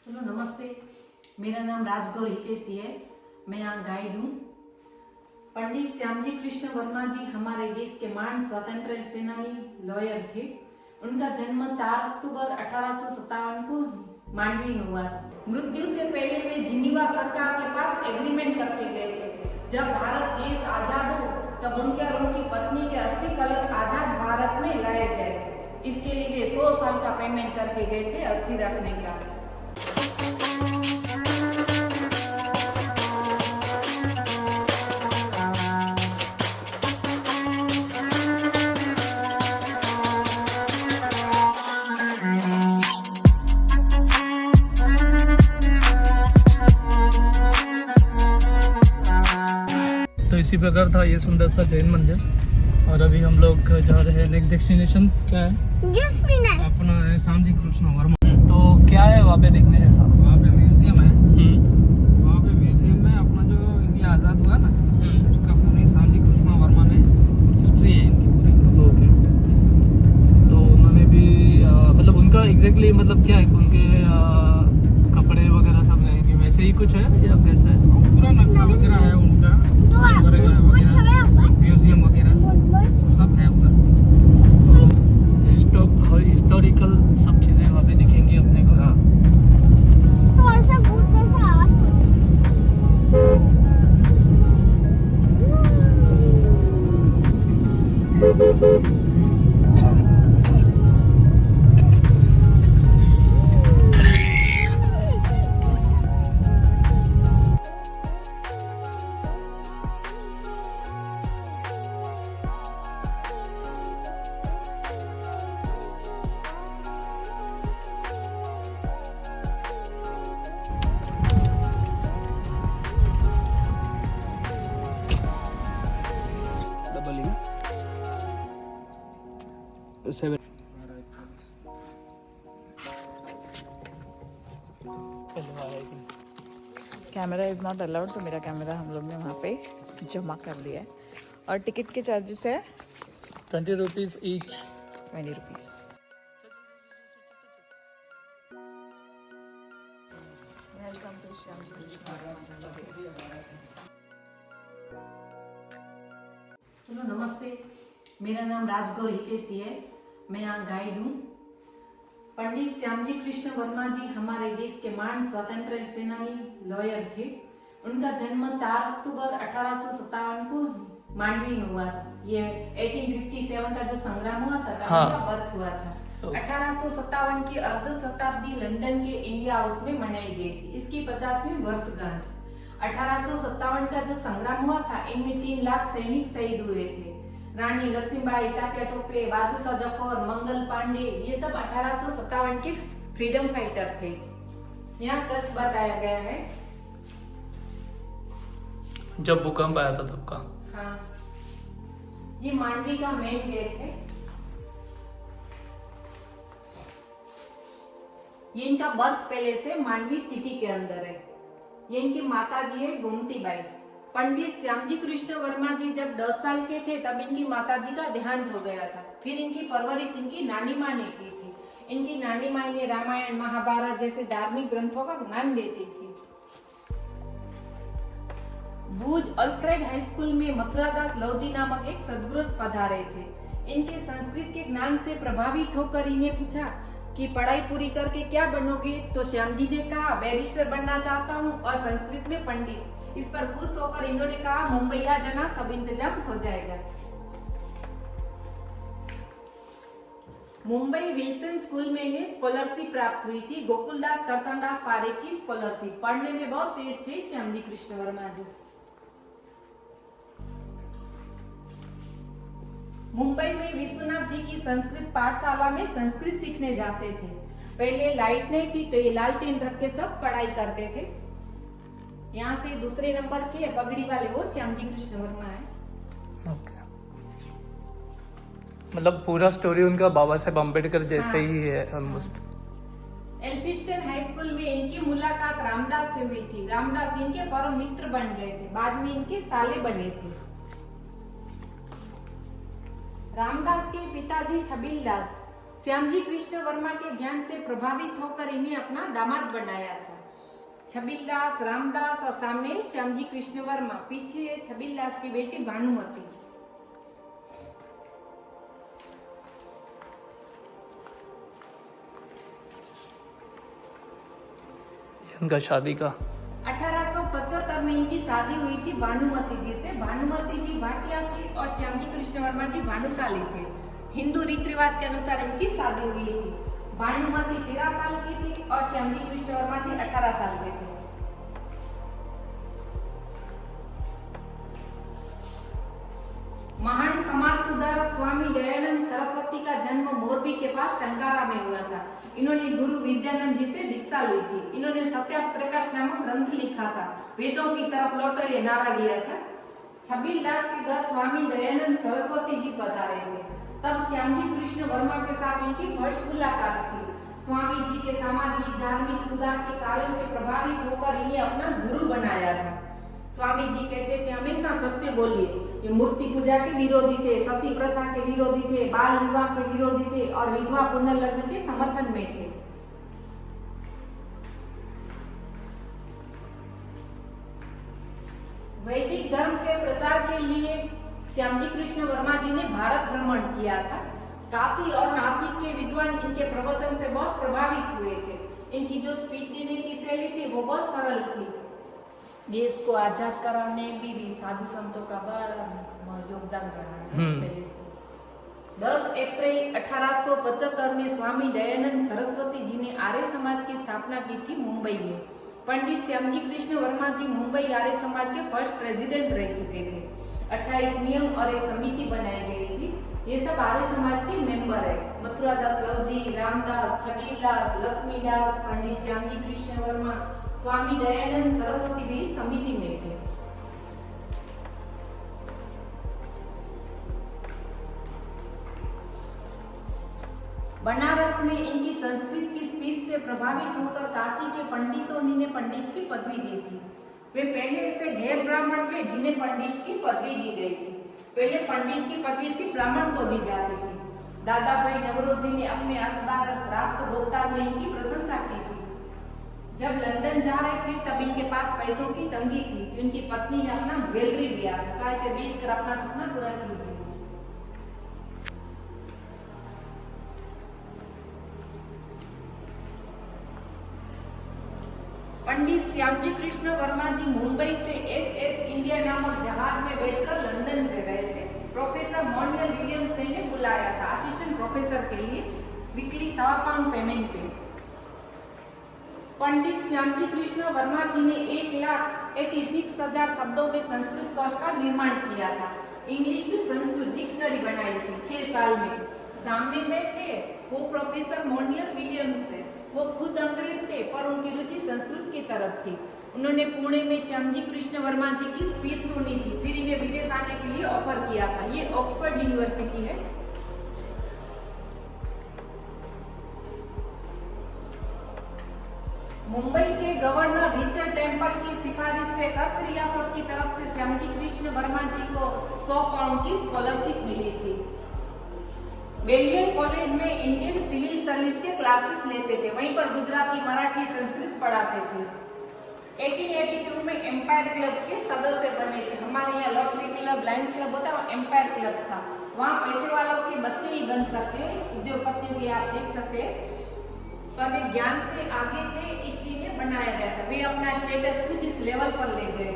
चलो नमस्ते, मेरा नाम राजगौर हितेशी है। मैं यहाँ गाइड हूँ। पंडित श्यामजी कृष्ण वर्मा जी हमारे देश के महान स्वतंत्र सेनानी लॉयर थे। उनका जन्म 4 अक्टूबर 1857 को मांडवी में हुआ था। मृत्यु से पहले वे जिनीवा सरकार के पास एग्रीमेंट करके गए थे। जब भारत देश आजाद हो तब उनके और उनकी पत्नी के अस्थि कलश आजाद भारत में लाए जाए। इसके लिए वे 100 साल का पेमेंट करके गए थे अस्थि रखने का। तो इसी प्रकार था ये सुंदर सा जैन मंदिर। और अभी हम लोग जा रहे हैं नेक्स्ट डेस्टिनेशन। क्या है? अपना है श्यामजी कृष्ण वर्मा। तो क्या है वहाँ पे देखने जैसा? वहाँ पे म्यूजियम है। वहाँ पे म्यूजियम में अपना जो इंडिया आज़ाद हुआ ना, उसका पूरी श्यामजी कृष्ण वर्मा ने हिस्ट्री है इनकी पूरी। ओके। तो उन्होंने भी मतलब उनका एग्जैक्टली मतलब क्या है, उनके कपड़े वगैरह सब रहेंगे वैसे ही कुछ है या कैसा है? पूरा नक्शा वगैरह है उनका, म्यूजियम वगैरह सब है उधर। हिस्टोरिकल सब चीज़ें वहाँ पे दिखेंगी अपने को। हाँ। तो ऐसा भूत कैसा आवाज कैमरा इज़ नॉट अलाउड, तो मेरा कैमरा हम लोग ने वहाँ पे जमा कर लिया है। और टिकट के चार्जेस है 20 rupees each. 20 rupees. Welcome to Shyamji Krishna Varma. चलो नमस्ते, मेरा नाम राजगौर हितेशी है। मैं यहाँ गाइड हूँ। पंडित श्यामजी कृष्ण वर्मा जी हमारे देश के महान स्वतंत्र सेनानी लॉयर थे। उनका जन्म 4 अक्टूबर 1857 को मांडवी में हुआ था। ये 1857 का जो संग्राम हुआ था हाँ। उनका बर्थ हुआ था। 1857 की अर्ध शताब्दी लंदन के इंडिया हाउस में मनाई गई थी। इसकी 50वीं वर्षगांठ। 1857 का जो संग्राम हुआ था इनमें 3 लाख सैनिक शहीद हुए थे। रानी लक्ष्मीबाई, तात्या टोपे, बहादुर शाह जफर, मंगल पांडे, ये सब 1857 के फ्रीडम फाइटर थे। यहाँ कच्छ बताया गया है। जब भूकंप आया था तब का। हाँ, ये मांडवी का मेन गेट है। ये इनका बर्थ पैलेस है, मांडवी सिटी के अंदर है। ये इनकी माता जी है गोमती बाई। पंडित श्यामजी कृष्ण वर्मा जी जब 10 साल के थे तब इनकी माताजी का देहांत हो गया था। फिर इनकी परवरिश इनकी नानी माँ ने की थी। इनकी नानी माँ ने रामायण, महाभारत जैसे धार्मिक ग्रंथों का ज्ञान देती थी। भुज अल्फ्रेड हाई स्कूल में मथुरादास लवजी नामक एक सद्गुरु पधारे थे। इनके संस्कृत के ज्ञान से प्रभावित होकर इन्हें पूछा कि पढ़ाई पूरी करके क्या बनोगे, तो श्यामजी ने कहा बैरिस्टर बनना चाहता हूँ और संस्कृत में पंडित। इस पर खुश होकर इन्होंने कहा मुंबई आ जाना, सब इंतजाम हो जाएगा। मुंबई विल्सन स्कूल में इन्हें स्कॉलरशिप प्राप्त हुई थी। गोकुलदास करसनदास पारेख की स्कॉलरशिप। पढ़ने में बहुत तेज थे श्यामजी कृष्ण वर्मा जी। मुंबई में विश्वनाथ जी की संस्कृत पाठशाला में संस्कृत सीखने जाते थे। पहले लाइट नहीं थी तो ये लालटेन रख के सब पढ़ाई करते थे। यहाँ से दूसरे नंबर के पगड़ी वाले वो श्यामजी कृष्ण वर्मा है। ओके। मतलब पूरा स्टोरी उनका बाबा साहेब अम्बेडकर जैसे हाँ। ही है ऑलमोस्ट। एल्फिस्टन हाई स्कूल में इनकी मुलाकात रामदास से हुई थी। रामदास इनके परम मित्र बन गए थे। बाद में इनके साले बने थे। रामदास के पिताजी छबील दास श्यामजी कृष्ण वर्मा के ज्ञान से प्रभावित होकर इन्हें अपना दामाद बनाया था। छबीलदास, रामदास और सामने श्यामजी कृष्ण वर्मा, पीछे है छबीलदास की बेटी भानुमती। इनका शादी का 1875 में इनकी शादी हुई थी भानुमती जी से। भानुमती जी भाटिया थी और श्यामजी कृष्ण वर्मा जी भानुशाली थे। हिंदू रीति रिवाज के अनुसार इनकी शादी हुई थी। भानुमती 13 साल की थी और श्यामजी कृष्ण वर्मा जी 18 साल के थे। महान समाज सुधारक स्वामी दयानंद सरस्वती का जन्म मोरबी के पास टंकारा में हुआ था। इन्होंने गुरु विजयानंद जी से दीक्षा ली थी। इन्होंने सत्या प्रकाश नामक ग्रंथ लिखा था। वेदों की तरफ लौटो ये नारा दिया था। छबीलदास के घर स्वामी दयानंद सरस्वती जी पधारे थे। तब श्यामजी कृष्ण वर्मा के साथ इनकी फर्स्ट मुलाकात थी। स्वामी जी के सामाजिक धार्मिक सुधार के कार्यों से प्रभावित होकर इन्हें अपना गुरु बनाया था। स्वामी जी कहते थे हमेशा सत्य बोलिए। ये मूर्ति पूजा के विरोधी थे, सती प्रथा के विरोधी थे, बाल विवाह के विरोधी थे और विधवा पुनर्लग्न के समर्थन में थे। वैदिक धर्म के प्रचार के लिए श्यामजी कृष्ण वर्मा जी ने भारत भ्रमण किया था। काशी और नासिक के विद्वान इनके प्रवचन से बहुत प्रभावित हुए थे। इनकी जो स्पीच देने की शैली थी वो बहुत सरल थी। देश को आजाद कराने में भी साधु संतों का बड़ा योगदान रहा है पहले से। 10 अप्रैल 1875 में स्वामी दयानंद सरस्वती जी ने आर्य समाज की स्थापना की थी मुंबई में। पंडित श्यामजी कृष्ण वर्मा जी मुंबई आर्य समाज के फर्स्ट प्रेसिडेंट रह चुके थे। 28 नियम और एक समिति बनाई गई थी। ये सब आर्य समाज के मेंबर है। मथुरादास लवजी, रामदास, छबीलदास, लक्ष्मीदास, पंडित श्यामजी कृष्ण वर्मा, स्वामी दयानंद सरस्वती भी इस समिति में थे। बनारस में इनकी संस्कृत की स्पीच से प्रभावित होकर काशी के पंडितों ने पंडित की पदवी दी थी। वे पहले से गैर ब्राह्मण थे जिन्हें पंडित की पदवी दी गई थी। पहले पंडित की पदवी सिर्फ ब्राह्मण को दी जाती थी। दादा भाई नवरोजी ने अपने अखबार राष्ट्रगोप्ता में इनकी प्रशंसा की थी। जब लंदन जा रहे थे तब इनके पास पैसों की तंगी थी कि उनकी पत्नी ने अपना ज्वेलरी दिया था, इसे बेचकर अपना सपना पूरा कीजिए। पंडित श्यामजी कृष्ण वर्मा जी मुंबई से SS इंडिया नामक जहाज में बैठकर लंदन गए थे। प्रोफेसर मॉनियल विलियम्स ने इन्हें बुलाया था असिस्टेंट प्रोफेसर के लिए वीकली 1.25 पाउंड पेमेंट पे। पंडित श्यामजी कृष्ण वर्मा जी ने 1,86,000 शब्दों में संस्कृत कोश का निर्माण किया था। इंग्लिश टू संस्कृत डिक्शनरी बनाई थी 6 साल में। सामने में थे वो प्रोफेसर मॉनियल विलियम्स थे। वो खुद अंग्रेज थे पर उनकी रुचि संस्कृत की तरफ थी। उन्होंने पुणे में श्यामजी कृष्ण वर्मा जी की स्पीच सुनी थी। फिर इन्हें विदेश आने के लिए ऑफर किया था। ये ऑक्सफोर्ड यूनिवर्सिटी है। मुंबई के गवर्नर रिचर्ड टेम्पल की सिफारिश से कच्छ रियासत की तरफ से श्यामजी कृष्ण वर्मा जी को 100 पाउंड की स्कॉलरशिप मिली थी। बेलियन कॉलेज में इंडियन सिविल सर्विस के क्लासेस लेते थे। वहीं पर गुजराती, मराठी, संस्कृत पढ़ाते थे। 1882 में एम्पायर क्लब के सदस्य बने थे। हमारे यहाँ लॉटरी क्लब, लायंस क्लब होता है, एम्पायर क्लब था। वहाँ पैसे वालों के बच्चे ही बन सकते हैं, उद्योगपतियों के आप देख सकते हैं। पर वे ज्ञान से आगे थे इसलिए बनाया गया था। वे अपना स्टेटस खुद इस लेवल पर ले गए।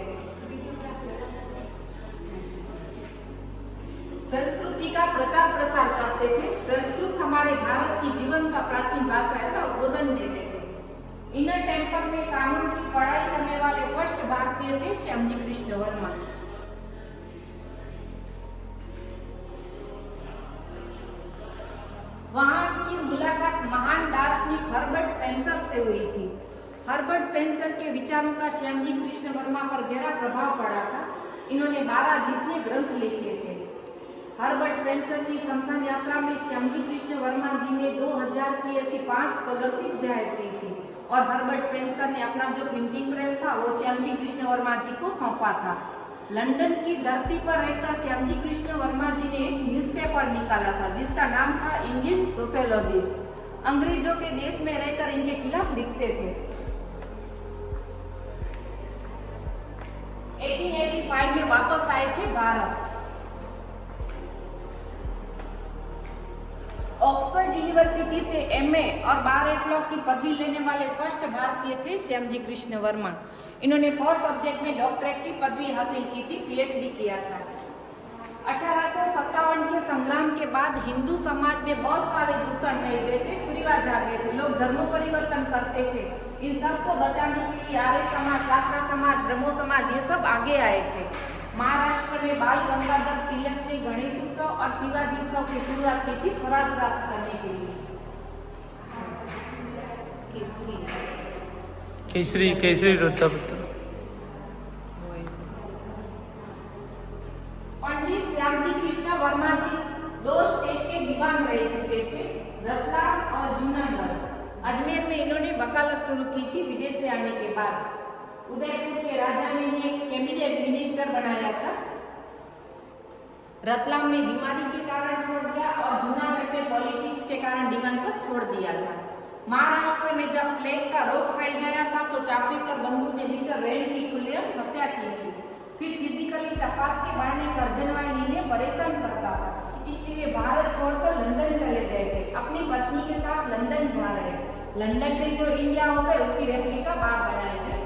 संस्कृति का प्रचार प्रसार करते थे। संस्कृत हमारे भारत की जीवन का प्राचीन भाषा ऐसा उद्बोधन देते थे। इनर टेम्पल में कानून की पढ़ाई करने वाले फर्स्ट भारतीय थे श्यामजी कृष्ण वर्मा। वहां की मुलाकात महान दार्शनिक हर्बर्ट स्पेंसर से हुई थी। हर्बर्ट स्पेंसर के विचारों का श्यामजी कृष्ण वर्मा पर गहरा प्रभाव पड़ा था। इन्होंने 12 जितने ग्रंथ लिखे थे। हर्बर्ट स्पेंसर की शमशान यात्रा में श्यामजी कृष्ण वर्मा जी ने 2000 की ऐसी 5 स्कॉलरशिप जाहिर की थी और हर्बर्ट स्पेंसर ने अपना जो प्रिंटिंग प्रेस था वो श्यामजी कृष्ण वर्मा जी को सौंपा था। लंदन की धरती पर रहकर श्यामजी कृष्ण वर्मा जी ने एक न्यूज़पेपर निकाला था जिसका नाम था इंडियन सोशियोलॉजिस्ट। अंग्रेजों के देश में रहकर इनके खिलाफ लिखते थे। 1885 में वापस आए थे भारत। ऑक्सफोर्ड यूनिवर्सिटी से एमए और बार एटलॉग की पदवी लेने वाले फर्स्ट भारतीय थे श्यामजी कृष्ण वर्मा। इन्होंने 4 सब्जेक्ट में डॉक्टरेट की पदवी हासिल की थी, पीएचडी किया था। 1857 के संग्राम के बाद हिंदू समाज में बहुत सारे दूषण रह गए थे, कुरीवाज आ गए थे, लोग धर्म परिवर्तन करते थे। इन सबको बचाने के लिए आर्य समाज, ठाकरा समाज, ब्रह्मो समाज ये सब आगे आए थे। महाराष्ट्र में बाल गंगाधर तिलक ने गणेश उत्सव और शिवाजी उत्सव की शुरुआत की थी स्वराज प्राप्त करने के लिए। केसरी वृत्तपत्र। पंडित श्यामजी कृष्ण वर्मा जी 2 स्टेट के दीवान रह चुके थे, रतलाम और जूनागढ़। अजमेर में इन्होंने वकालत शुरू की थी विदेश से आने के बाद। उदयपुर के राजा ने इन्हें कैबिनेट मिनिस्टर बनाया था। रतलाम में बीमारी के कारण छोड़ दिया और जूनागढ़ में पॉलिटिक्स के कारण दीवान पर छोड़ दिया था। महाराष्ट्र में जब प्लेग का रोग फैल गया था तो चाफेकर बंधु ने मिस्टर रेन की खुलेआम हत्या की थी। फिर फिजिकली तपास के बहाने कर्जनवाल इन्हें परेशान करता था, इसलिए भारत छोड़कर लंदन चले गए थे। अपनी पत्नी के साथ लंदन जा रहे। लंदन में जो इंडिया हाउस है उसकी रेप्लिका बाहर बनाई है।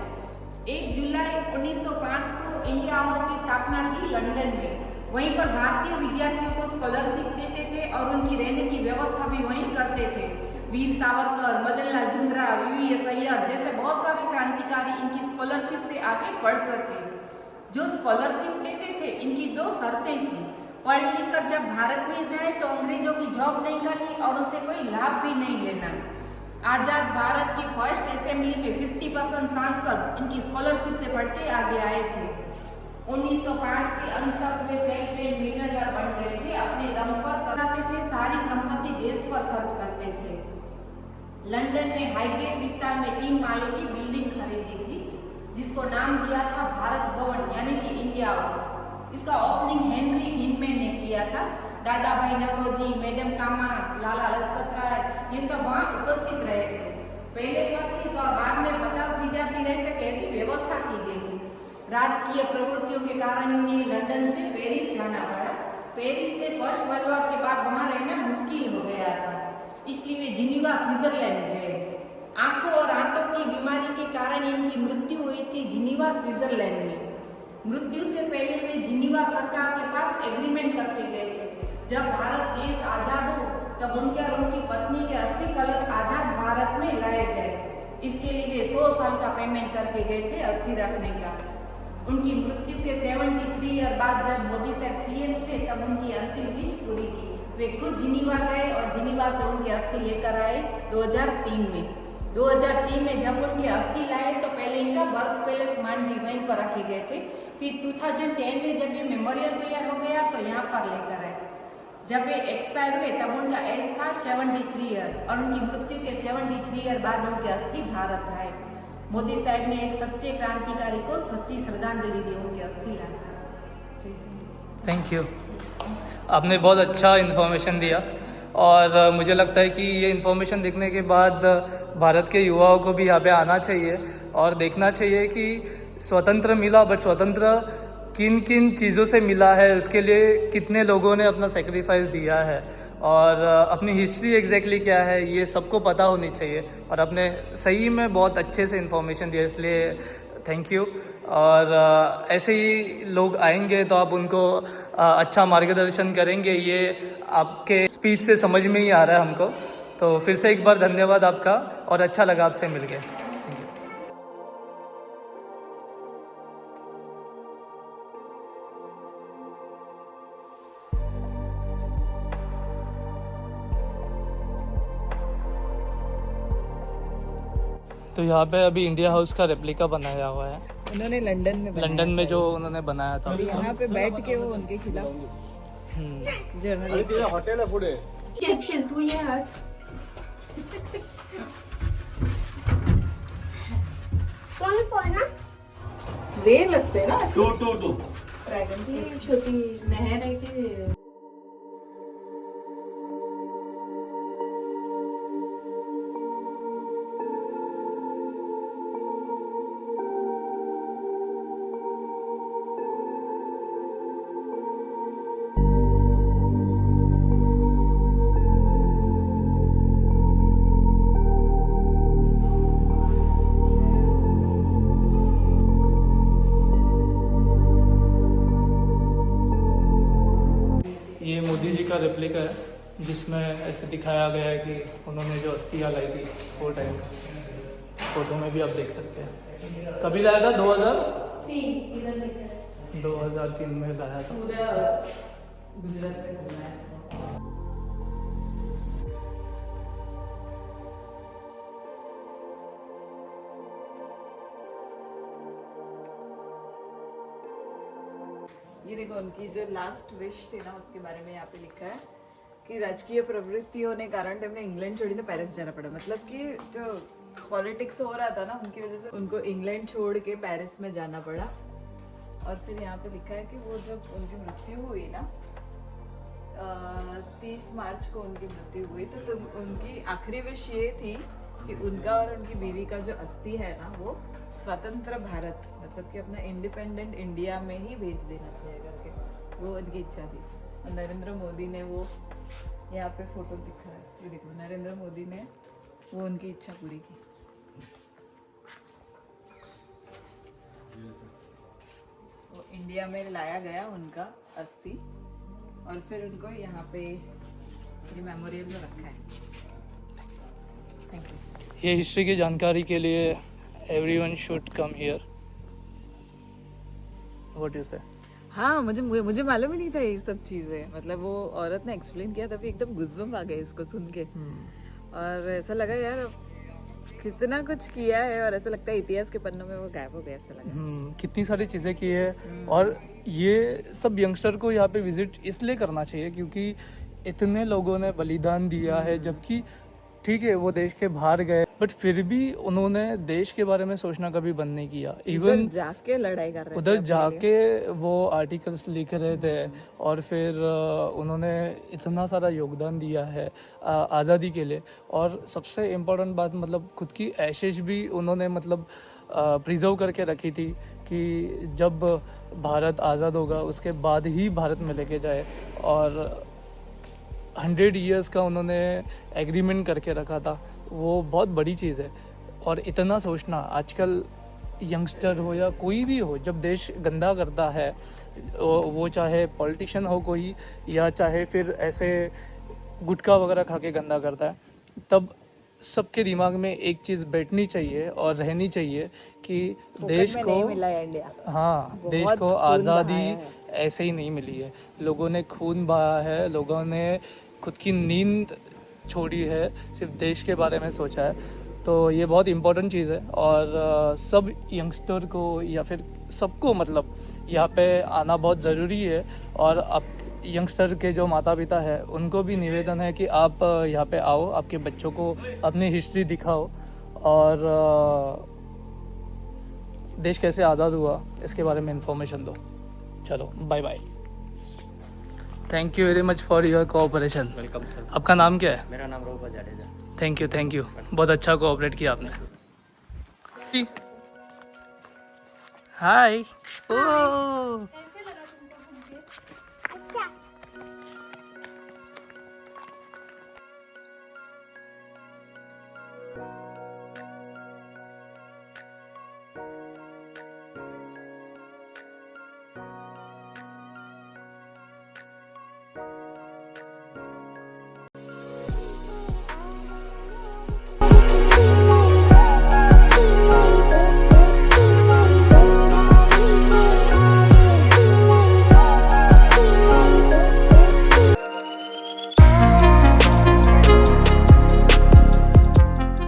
1 जुलाई 1905 को इंडिया हाउस की स्थापना की लंदन में। वहीं पर भारतीय विद्यार्थियों को स्कॉलरशिप देते थे और उनकी रहने की व्यवस्था भी वहीं करते थे। वीर सावरकर, मदन लाल धिंगरा, वीवीएस अय्यर जैसे बहुत सारे क्रांतिकारी इनकी स्कॉलरशिप से आगे पढ़ सके। जो स्कॉलरशिप देते थे इनकी 2 शर्तें थी। पढ़ लिख कर जब भारत में जाए तो अंग्रेजों की जॉब नहीं करनी और उनसे कोई लाभ भी नहीं लेना। आजाद भारत की फर्स्ट असेंबली में 50% सांसद इनकी स्कॉलरशिप से पढ़ के आगे आए थे। 1905 के अंत तक वे सेल्फ मेड मिलियनेयर बन गए थे। अपने दम पर कराते थे, सारी संपत्ति देश पर खर्च करते थे। लंदन में हाईगेट विस्तार में 3 माले की बिल्डिंग खरीदी थी जिसको नाम दिया था भारत भवन यानी कि इंडिया हाउस। इसका ओपनिंग हेनरी हिनमैन ने किया था। दादा भाई नवरोजी, मैडम कामा, लाला लाजपत राय ये सब वहाँ उपस्थित रहे थे। पहले 25 और बाद में 50 विद्यार्थी रह सके ऐसी व्यवस्था की गई थी। राजकीय प्रवृत्तियों के कारण इन्हें लंदन से पेरिस जाना पड़ा। पेरिस में फर्स्ट वर्ल्ड वॉर के बाद वहाँ रहना मुश्किल हो गया था, इसलिए वे जिनीवा स्विट्जरलैंड गए। आंखों और आंतों की बीमारी के कारण इनकी मृत्यु हुई थी जिनीवा स्विट्जरलैंड में। मृत्यु से पहले वे जिनीवा सरकार के पास एग्रीमेंट करके गए थे, जब भारत देश आजाद हो तब उनके और उनकी पत्नी के अस्थि कलश आजाद भारत में लाए जाए। इसके लिए वे 100 साल का पेमेंट करके गए थे अस्थि रखने का। उनकी मृत्यु के 73 ईयर बाद जब मोदी साहब सीएम थे तब उनकी अंतिम विश पूरी की। वे खुद जिनीवा गए और जिनीवा से उनके अस्थि लेकर आए 2003 में। 2003 में जब उनके अस्थि लाए तो पहले इनका बर्थ पैलेस मांडवी वहीं पर रखे गए थे। फिर 2010 में जब ये मेमोरियल तैयार हो गया तो यहाँ पर लेकर आए। जब वे एक्सपायर हुए तब उनका एज था 73 ईयर और उनकी मृत्यु के 73 ईयर बाद उनके अस्थि भारत आए। मोदी साहब ने एक सच्चे क्रांतिकारी को सच्ची श्रद्धांजलि दी उनके अस्थि लाकर। थैंक यू, आपने बहुत अच्छा इन्फॉर्मेशन दिया और मुझे लगता है कि ये इन्फॉर्मेशन देखने के बाद भारत के युवाओं को भी यहाँ पे आना चाहिए और देखना चाहिए कि स्वतंत्र मिला, बट स्वतंत्र किन किन चीज़ों से मिला है, उसके लिए कितने लोगों ने अपना सेक्रीफाइस दिया है और अपनी हिस्ट्री एग्जैक्टली क्या है ये सबको पता होनी चाहिए। और आपने सही में बहुत अच्छे से इन्फॉर्मेशन दिया, इसलिए थैंक यू। और ऐसे ही लोग आएंगे तो आप उनको अच्छा मार्गदर्शन करेंगे, ये आपके स्पीच से समझ में ही आ रहा है हमको। तो फिर से एक बार धन्यवाद आपका और अच्छा लगा आपसे मिल के। तो यहाँ पे अभी इंडिया हाउस का रेप्लिका बनाया हुआ है। उन्होंने लंदन में बनाया लंदन में जो उन्होंने बनाया था और यहाँ पे बैठ के वो उनके खिलाफ जर्नलिस्ट हॉटेल आहे पुढे तू ये हात कोण कोण रेल असते ना अशी? टू ड्रैगन की छोटी नहर है कि ये मोदी जी का रेप्लिका है जिसमें ऐसे दिखाया गया है कि उन्होंने जो अस्थियाँ लाई थी वो टाइम का फोटो में भी आप देख सकते हैं। कभी लाया था 2003 में लाया था। गुजरात में घूमा है। ये देखो उनकी जो लास्ट विश थी ना उसके बारे में यहाँ पे लिखा है कि राजकीय प्रवृत्तियों ने कारण तेमने इंग्लैंड छोड़ीने पेरिस जाना पड़ा। मतलब कि जो पॉलिटिक्स हो रहा था ना उनकी वजह से उनको इंग्लैंड छोड़ के पेरिस में जाना पड़ा। और फिर यहाँ पे लिखा है कि वो जब उनकी मृत्यु हुई ना 30 मार्च को उनकी मृत्यु हुई तो उनकी आखिरी विश ये थी कि उनका और उनकी बीवी का जो अस्थि है ना वो स्वतंत्र भारत मतलब कि अपना इंडिपेंडेंट इंडिया में ही भेज देना चाहिए करके वो उनकी इच्छा थी। और नरेंद्र मोदी ने वो यहाँ पे फोटो दिख रहा है, ये देखो नरेंद्र मोदी ने वो उनकी इच्छा पूरी की। वो इंडिया में लाया गया उनका अस्थि और फिर उनको यहाँ पे ये मेमोरियल में रखा है। Thank you. ये हिस्ट्री की जानकारी के लिए everyone should come here. What you से? हाँ मुझे मालूम ही नहीं था ये सब चीजें। मतलब वो औरत ने एक्सप्लेन किया तभी एकदम गुज़बम्प आ गए इसको सुन के। और ऐसा लगा यार कितना कुछ किया है और ऐसा लगता है इतिहास के पन्नों में वो गायब हो गया ऐसा लगा। कितनी सारी चीज़ें की है और ये सब यंगस्टर को यहाँ पे विजिट इसलिए करना चाहिए क्योंकि इतने लोगों ने बलिदान दिया है। जबकि ठीक है वो देश के बाहर गए बट फिर भी उन्होंने देश के बारे में सोचना कभी बंद नहीं किया। इवन जाके लड़ाई कर रहे थे, उधर जाके वो आर्टिकल्स लिख रहे थे और फिर उन्होंने इतना सारा योगदान दिया है आज़ादी के लिए। और सबसे इम्पोर्टेंट बात मतलब खुद की ऐशेष भी उन्होंने मतलब प्रिजर्व करके रखी थी कि जब भारत आज़ाद होगा उसके बाद ही भारत में लेके जाए। और 100 ईयर्स का उन्होंने एग्रीमेंट करके रखा था, वो बहुत बड़ी चीज़ है। और इतना सोचना आजकल यंगस्टर हो या कोई भी हो जब देश गंदा करता है वो चाहे पॉलिटिशियन हो कोई या चाहे फिर ऐसे गुटखा वगैरह खा के गंदा करता है तब सबके दिमाग में एक चीज़ बैठनी चाहिए और रहनी चाहिए कि देश को नहीं मिला है इंडिया। हाँ देश को आज़ादी ऐसे ही नहीं मिली है। लोगों ने खून बहाया है, लोगों ने खुद की नींद छोड़ी है, सिर्फ देश के बारे में सोचा है। तो ये बहुत इम्पोर्टेंट चीज़ है और सब यंगस्टर को या फिर सबको मतलब यहाँ पे आना बहुत ज़रूरी है। और अब यंगस्टर के जो माता पिता है उनको भी निवेदन है कि आप यहाँ पे आओ, आपके बच्चों को अपनी हिस्ट्री दिखाओ और देश कैसे आज़ाद हुआ इसके बारे में इंफॉर्मेशन दो। चलो bye bye. Thank you very much for your cooperation. Welcome sir. आपका नाम क्या है? मेरा नाम रूपा जाडेजा। थैंक यू बहुत अच्छा कोऑपरेट किया आपने। हाय। ओह अच्छा